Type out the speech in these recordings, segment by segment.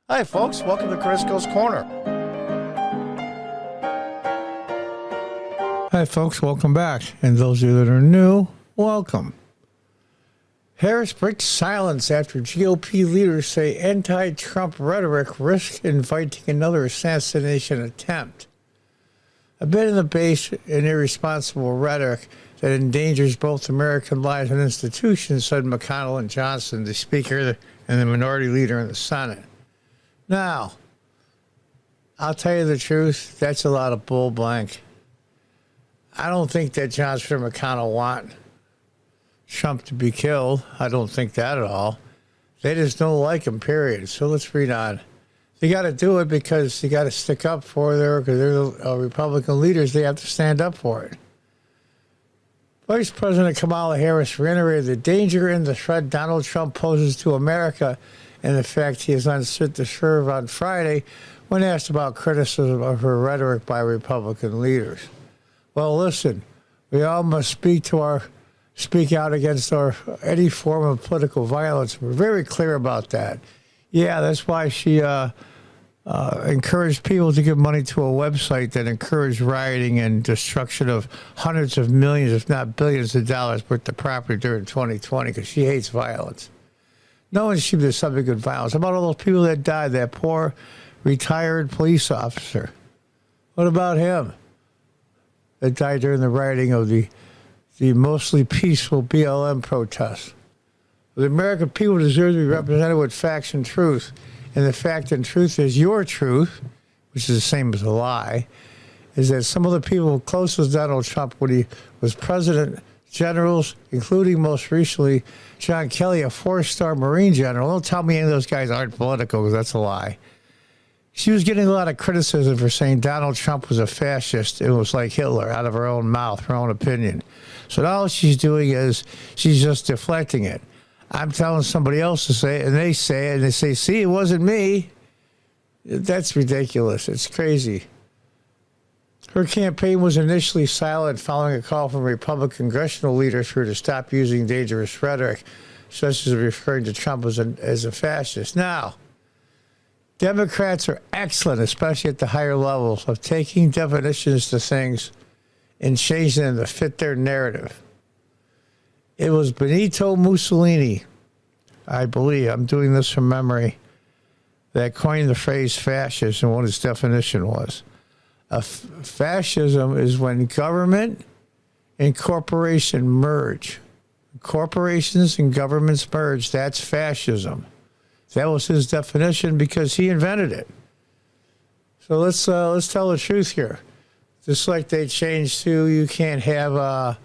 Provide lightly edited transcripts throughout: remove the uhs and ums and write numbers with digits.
Hi, folks. Welcome to Crisco's Corner. Hi, folks. Welcome back. And those of you that are new, welcome. Harris breaks silence after GOP leaders say anti-Trump rhetoric risks inviting another assassination attempt. A bit in the base and irresponsible rhetoric that endangers both American lives and institutions, said McConnell and Johnson, the Speaker and the Minority Leader in the Senate. Now, I'll tell you the truth, that's a lot of bull blank. I don't think that Johnson or McConnell want Trump to be killed. I don't think that at all. They just don't like him, period. So let's read on. They got to do it because they got to stick up for because they're the Republican leaders. They have to stand up for it. Vice President Kamala Harris reiterated the danger and the threat Donald Trump poses to America and the fact he is unfit to serve on Friday when asked about criticism of her rhetoric by Republican leaders. Well, listen, we all must speak out against any form of political violence. We're very clear about that. Yeah, that's why she encouraged people to give money to a website that encouraged rioting and destruction of hundreds of millions, if not billions of dollars worth of property during 2020, because she hates violence. No one should be the subject of violence. How about all those people that died, that poor retired police officer? What about him that died during the rioting of the mostly peaceful BLM protests? The American people deserve to be represented with facts and truth. And the fact and truth is your truth, which is the same as a lie, is that some of the people closest to Donald Trump when he was president, generals, including most recently John Kelly, a four-star Marine general. Don't tell me any of those guys aren't political, because that's a lie. She was getting a lot of criticism for saying Donald Trump was a fascist. It was like Hitler, out of her own mouth, her own opinion. So now all she's doing is she's just deflecting it. I'm telling somebody else to say it, and they say it, and they say, see, it wasn't me. That's ridiculous. It's crazy. Her campaign was initially silent following a call from Republican congressional leaders for her to stop using dangerous rhetoric, such as referring to Trump as a fascist. Now, Democrats are excellent, especially at the higher levels, of taking definitions to things and changing them to fit their narrative. It was Benito Mussolini, I believe, I'm doing this from memory, that coined the phrase fascist and what its definition was. Fascism is when government and corporation merge. Corporations and governments merge. That's fascism. That was his definition because he invented it. So let's tell the truth here. Just like they changed to, you can't have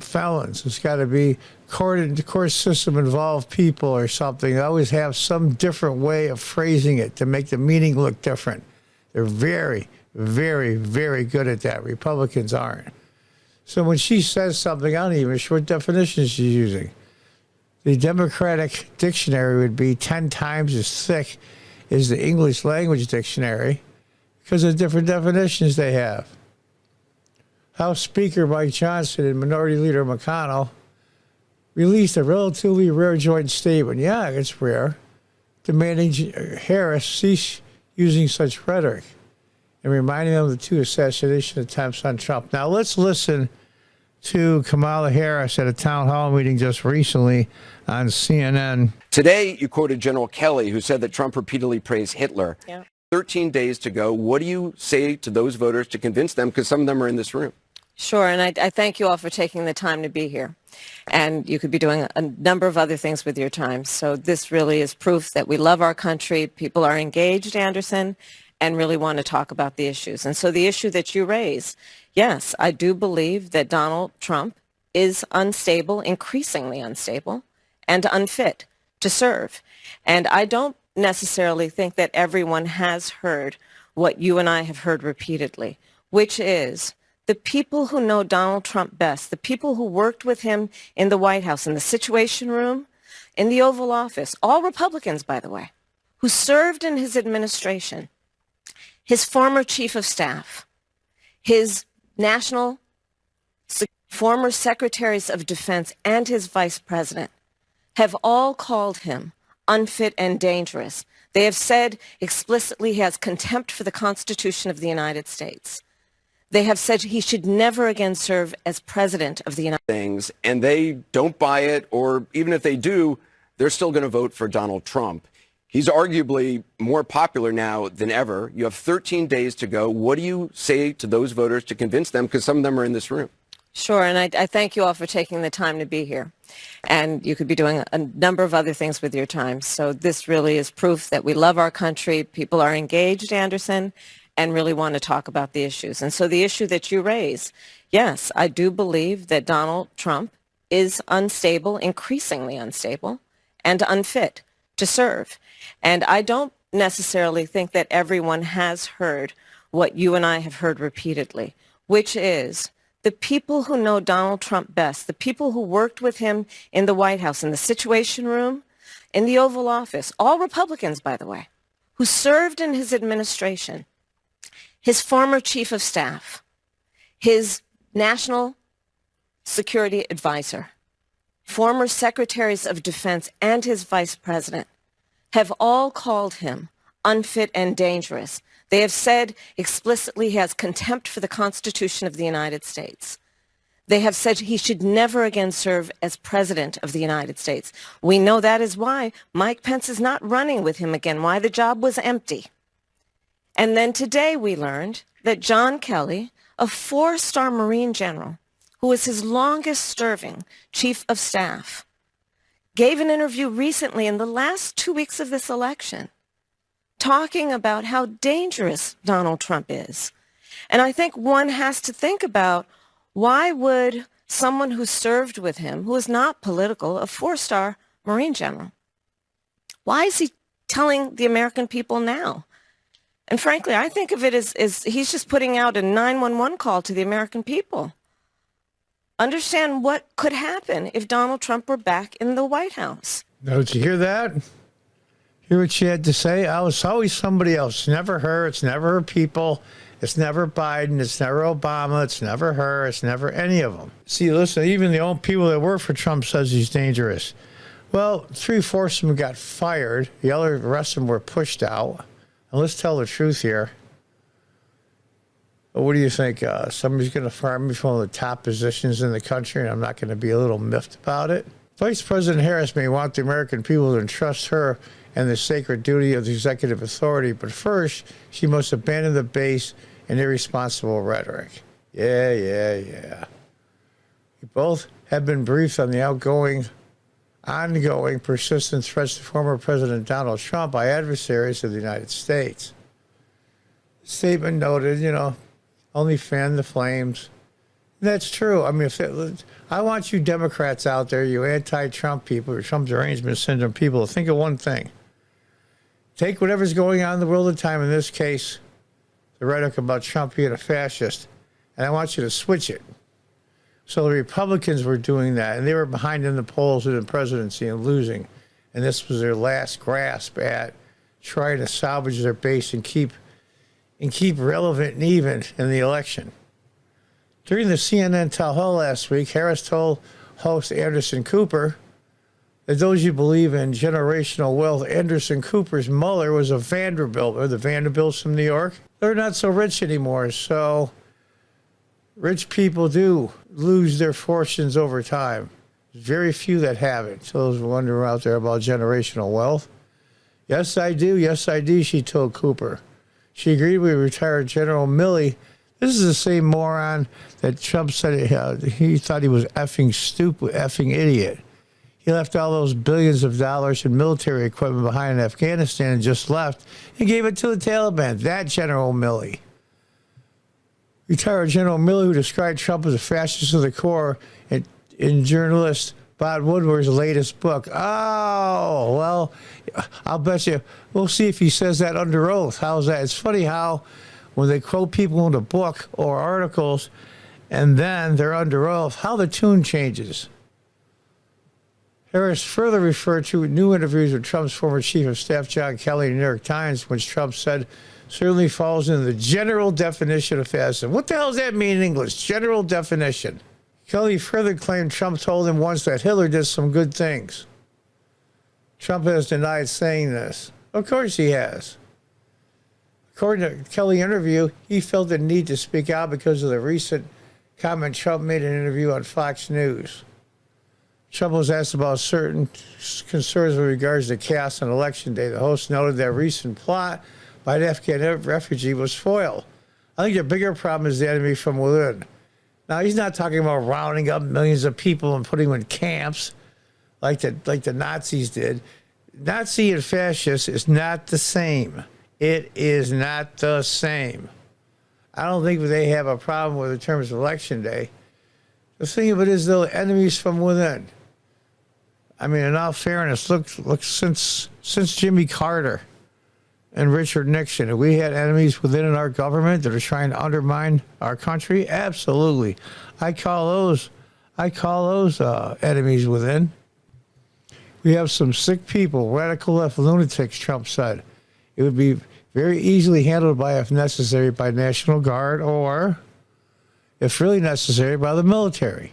felons. It's got to be court system involved people or something. They always have some different way of phrasing it to make the meaning look different. They're very, very, very good at that. Republicans aren't. So when she says something, I'm not even sure what definition she's using. The Democratic dictionary would be 10 times as thick as the English language dictionary because of different definitions they have. House Speaker Mike Johnson and Minority Leader McConnell released a relatively rare joint statement. Yeah, it's rare, demanding Harris cease using such rhetoric and reminding them of the two assassination attempts on Trump. Now let's listen to Kamala Harris at a town hall meeting just recently on CNN. Today, you quoted General Kelly, who said that Trump repeatedly praised Hitler. Yeah. 13 days to go. What do you say to those voters to convince them? Because some of them are in this room. Sure, and I thank you all for taking the time to be here. And you could be doing a number of other things with your time. So this really is proof that we love our country. People are engaged, Anderson, and really want to talk about the issues. And so the issue that you raise, yes, I do believe that Donald Trump is unstable, increasingly unstable, and unfit to serve. And I don't necessarily think that everyone has heard what you and I have heard repeatedly, which is the people who know Donald Trump best, the people who worked with him in the White House, in the Situation Room, in the Oval Office, all Republicans, by the way, who served in his administration, his former chief of staff, his former secretaries of defense, and his vice president have all called him unfit, and dangerous. They have said explicitly he has contempt for the Constitution of the United States. They have said he should never again serve as president of the United States. Things, and they don't buy it, or even if they do, they're still going to vote for Donald Trump. He's arguably more popular now than ever. You have 13 days to go. What do you say to those voters to convince them? Because some of them are in this room. Sure, and I thank you all for taking the time to be here. And you could be doing a number of other things with your time. So this really is proof that we love our country. People are engaged, Anderson, and really want to talk about the issues. And so the issue that you raise, yes, I do believe that Donald Trump is unstable, increasingly unstable, and unfit to serve. And I don't necessarily think that everyone has heard what you and I have heard repeatedly, which is the people who know Donald Trump best, the people who worked with him in the White House, in the Situation Room, in the Oval Office, all Republicans, by the way, who served in his administration, his former chief of staff, his national security advisor, former secretaries of defense, and his vice president have all called him unfit and dangerous. They have said explicitly he has contempt for the Constitution of the United States. They have said he should never again serve as president of the United States. We know that is why Mike Pence is not running with him again, why the job was empty. And then today we learned that John Kelly, a 4-star Marine general, who was his longest-serving chief of staff, gave an interview recently in the last 2 weeks of this election talking about how dangerous Donald Trump is. And I think one has to think about, why would someone who served with him, who is not political, a 4-star Marine general, why is he telling the American people now? And frankly, I think of it as he's just putting out a 911 call to the American people. Understand what could happen if Donald Trump were back in the White House. Now, did you hear that? Hear what she had to say? Oh, it's always somebody else. It's never her. It's never her people. It's never Biden. It's never Obama. It's never her. It's never any of them. See, listen, even the own people that work for Trump says he's dangerous. Well, 3/4 of them got fired. The rest of them were pushed out. And let's tell the truth here. What do you think? Somebody's going to fire me from one of the top positions in the country, and I'm not going to be a little miffed about it? Vice President Harris may want the American people to entrust her and the sacred duty of the executive authority, but first, she must abandon the base and irresponsible rhetoric. Yeah. We both have been briefed on the ongoing, persistent threats to former President Donald Trump by adversaries of the United States. The statement noted, only fan the flames. That's true. I mean, I want you Democrats out there, you anti-Trump people, or Trump derangement syndrome people, to think of one thing. Take whatever's going on in the world at the time, in this case, the rhetoric about Trump being a fascist, and I want you to switch it. So the Republicans were doing that, and they were behind in the polls in the presidency and losing. And this was their last grasp at trying to salvage their base and keep relevant and even in the election. During the CNN town hall last week, Harris told host Anderson Cooper that those who believe in generational wealth, Anderson Cooper's mother was a Vanderbilt, or the Vanderbilts from New York. They're not so rich anymore, so rich people do lose their fortunes over time. There's very few that have it. So those wondering out there about generational wealth. Yes, I do, she told Cooper. She agreed with retired General Milley. This is the same moron that Trump said he thought he was effing stupid, effing idiot. He left all those billions of dollars in military equipment behind in Afghanistan and just left and gave it to the Taliban. That General Milley. Retired General Milley, who described Trump as a fascist of the core in journalist Bob Woodward's latest book. Oh, well, I'll bet you. We'll see if he says that under oath. How's that? It's funny how when they quote people in a book or articles and then they're under oath, how the tune changes. Harris further referred to new interviews with Trump's former chief of staff, John Kelly, in the New York Times, which Trump said certainly falls into the general definition of fascism. What the hell does that mean in English? General definition. Kelly further claimed Trump told him once that Hitler did some good things. Trump has denied saying this. Of course he has. According to Kelly interview, he felt the need to speak out because of the recent comment Trump made in an interview on Fox News. Trump was asked about certain concerns with regards to chaos on Election Day. The host noted that recent plot by an Afghan refugee was foiled. I think the bigger problem is the enemy from within. Now, he's not talking about rounding up millions of people and putting them in camps like the Nazis did. Nazi and fascist is not the same. It is not the same. I don't think they have a problem with it in terms of Election Day. The thing of it is, though, enemies from within. I mean, in all fairness, look since Jimmy Carter and Richard Nixon, have we had enemies within our government that are trying to undermine our country? Absolutely. I call those enemies within. We have some sick people, radical left lunatics, Trump said. It would be very easily handled by, if necessary, by National Guard or, if really necessary, by the military.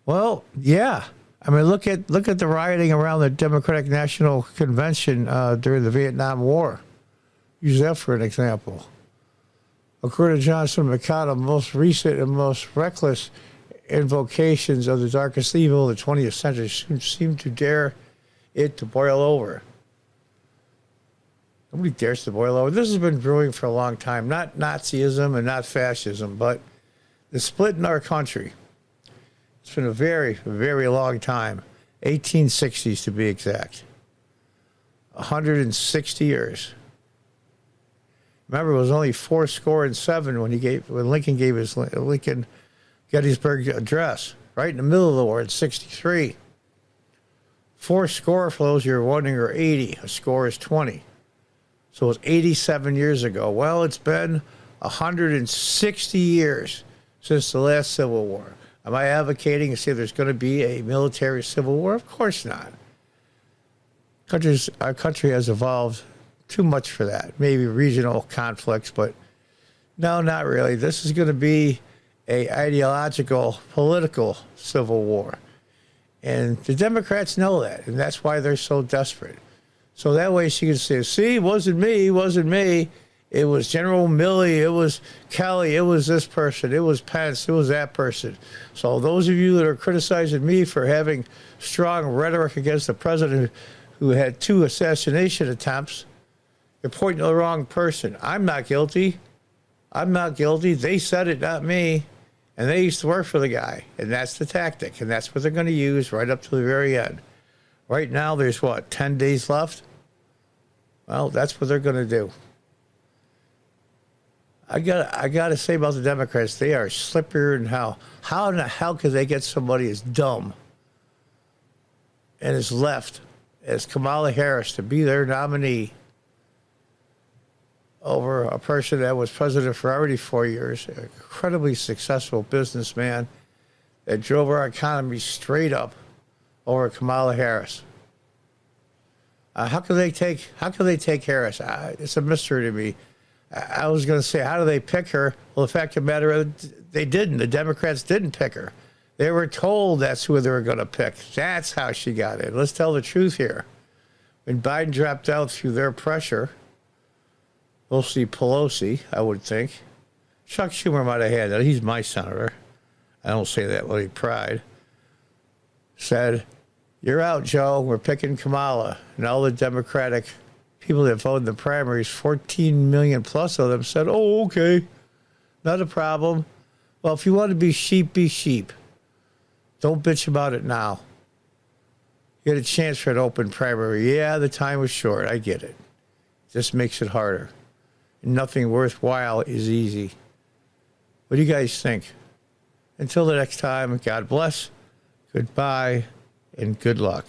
Well, yeah. I mean, look at the rioting around the Democratic National Convention during the Vietnam War. Use that for an example. According to Johnson McConnell, most recent and most reckless invocations of the darkest evil of the 20th century seem to dare it to boil over. Nobody dares to boil over. This has been brewing for a long time. Not Nazism and not fascism, but the split in our country. It's been a very, very long time. 1860s to be exact. 160 years. Remember, it was only 407 when Lincoln gave his Lincoln Gettysburg Address, right in the middle of the war in 63. 4 score, for those you're wondering, are 80. A score is 20. So it was 87 years ago. Well, it's been 160 years since the last Civil War. Am I advocating to say there's going to be a military civil war? Of course not. Our country has evolved too much for that. Maybe regional conflicts, but no, not really. This is going to be a ideological, political civil war. And the Democrats know that, and that's why they're so desperate. So that way she can say, see, it wasn't me. It was General Milley, it was Kelly, it was this person, it was Pence, it was that person. So those of you that are criticizing me for having strong rhetoric against the president who had 2 assassination attempts, you're pointing to the wrong person. I'm not guilty. They said it, not me. And they used to work for the guy. And that's the tactic. And that's what they're going to use right up to the very end. Right now, there's 10 days left? Well, that's what they're going to do. I got to say about the Democrats, they are slipperier than hell. How in the hell could they get somebody as dumb and as left as Kamala Harris to be their nominee over a person that was president for already 4 years, an incredibly successful businessman that drove our economy straight up over Kamala Harris? How could they take Harris? It's a mystery to me. I was going to say, how do they pick her? Well, the fact of the matter is, they didn't. The Democrats didn't pick her. They were told that's who they were going to pick. That's how she got in. Let's tell the truth here. When Biden dropped out through their pressure, mostly Pelosi, I would think. Chuck Schumer might have had that. He's my senator. I don't say that with any pride. Said, you're out, Joe. We're picking Kamala. And all the Democratic people that voted in the primaries, 14 million plus of them, said, oh, okay, not a problem. Well, if you want to be sheep, be sheep. Don't bitch about it now. You had a chance for an open primary. Yeah, the time was short. I get it. Just makes it harder. Nothing worthwhile is easy. What do you guys think? Until the next time, God bless, goodbye, and good luck.